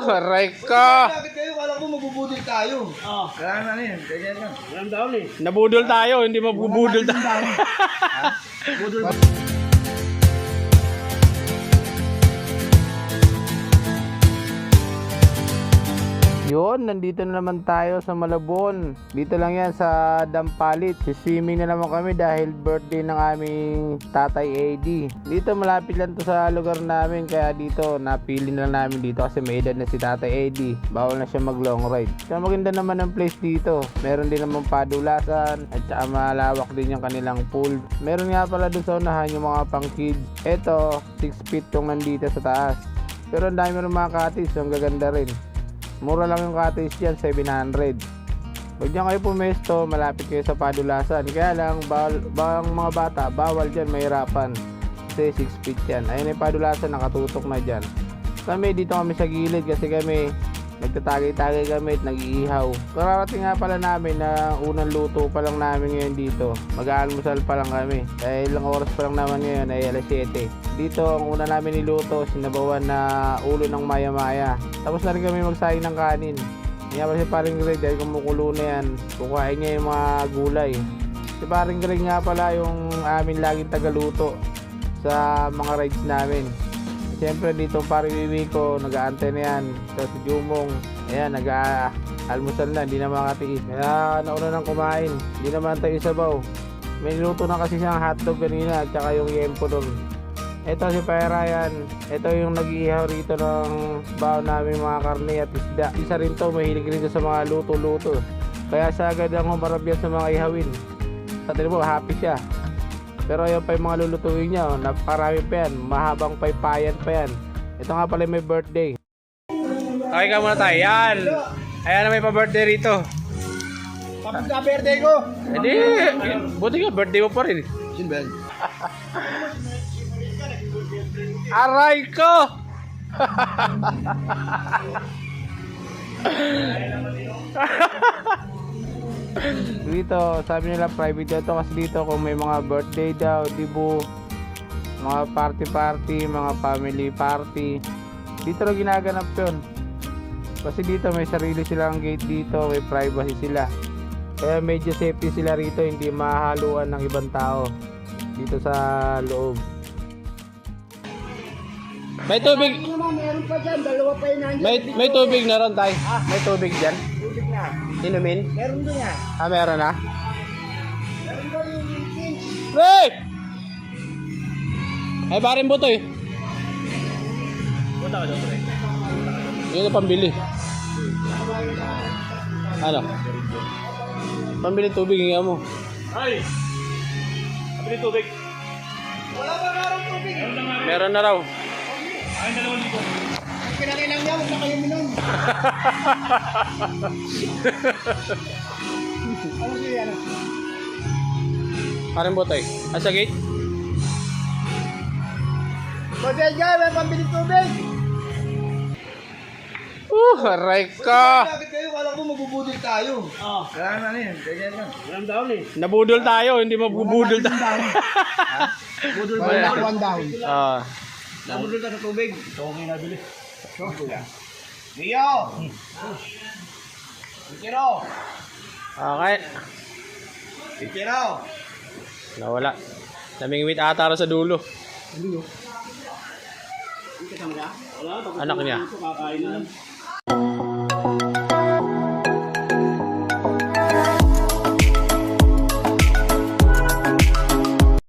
Aray ka! Bakit kayo? Kala ko mabubudol tayo. Kaya na rin. Ganyan lang. Walang down eh. Nabudol tayo, hindi mabubudol tayo. Budol. Yun, nandito na naman tayo sa Malabon. Dito lang yan sa Dampalit. Siswimming na naman kami dahil birthday ng aming tatay AD. Dito malapit lang to sa lugar namin, kaya dito napili na namin dito kasi may edad na si tatay AD. Bawal na siya mag long ride. Kaya maganda naman ang place dito. Meron din naman padulasan at saka malawak din yung kanilang pool. Meron nga pala doon sa unahan yung mga pang kids. Eto, 6 feet yung nandito sa taas. Pero ang dami rin mga cottage, yung gaganda rin. Mura lang yung cottage dyan, 700. Huwag dyan kayo pumesto, malapit kayo sa padulasan. Kaya lang, bawang mga bata, bawal dyan, mahirapan. Kasi 6 feet yan. Ayun yung padulasan, nakatutok na dyan. Kami, dito kami sa gilid kasi kami, nagtatagay-tagay kami at nag-iihaw. Kararating nga pala namin na unang luto pa lang namin ngayon dito. Mag-aalmusal pa lang kami. Kaya ilang oras pa lang naman ngayon ay alas 7. Dito ang una namin niluto, sinabawan na ulo ng maya-maya. Tapos na rin kami magsaing ng kanin. Kaya pa si paring Greg dahil kumukulo na yan, kukain niya yung mga gulay. Si paring Greg nga pala yung amin laging tagaluto sa mga rides namin. Siyempre dito paring Wiwi ko, nag-aantay na yan. So si Jumong, ayan, nag-almusal na, hindi na makatiis. Kaya nauna nang kumain, hindi naman tayo sabaw. May niluto na kasi siyang hotdog kanina at saka yung yempo doon. Ito si Perayan, ito yung nag-iihaw rito ng baon namin mga karne at isda. Isa rin to, mahilig rin to sa mga luto-luto. Kaya siya agad ang humarabyan sa mga ihawin. Sa tingin mo, happy siya. Pero ayun pa yung mga lulutuin niya, napakarami pa yan, mahabang paypayan pa yan. Ito nga pala may birthday. Okay ka muna tayo, yan. Ayan na may pa-birthday rito. Kapag ka birthday ko. Hindi, buti nga, birthday mo pa rin. Sinbel. Aray ko! Dito, sabi nila private daw to kasi dito kung may mga birthday daw, dibu, mga party, mga family party, dito na ginaganap yun. Kasi dito may sarili silang gate dito, may privacy sila. Kaya medyo safety sila rito, hindi mahahaluan ng ibang tao dito sa loob. May tubig. Meron pa dyan, dalawa pa yun nandiyan. May tubig na ron tayo. May tubig dyan. Tubig na. Inumin? Meron din yan. Meron na. Meron ba yung pinch? Pre! Ay, barin mo to eh. Punta ka doon, pre. Yun ang pambili. Ano? Pambili tubig nga mo. Ay! Sabi ng tubig. Wala ba karang tubig? Meron na raw. Ay, 2,000. Kinakailang niya, huwag na kayo minom. Ano siya yan? Barin mo to eh. Asa gate? Hotel guy, may pambili tubig. Aray ka! Bakit kayo? Kala ko mabubudol tayo. Kaya na rin. Ganyan lang. Walang down eh. Nabudol tayo, hindi mabubudol tayo. Budol ba One yan? down, one down. Nabudol ka sa tubig. Ito ko ngayon nabili. Leo! Ikiro! Okay. Ikiro! Nawala. Namingwit ata sa dulo. Hindi kasama niya? Wala. Tapos Anak niya. Kakain na.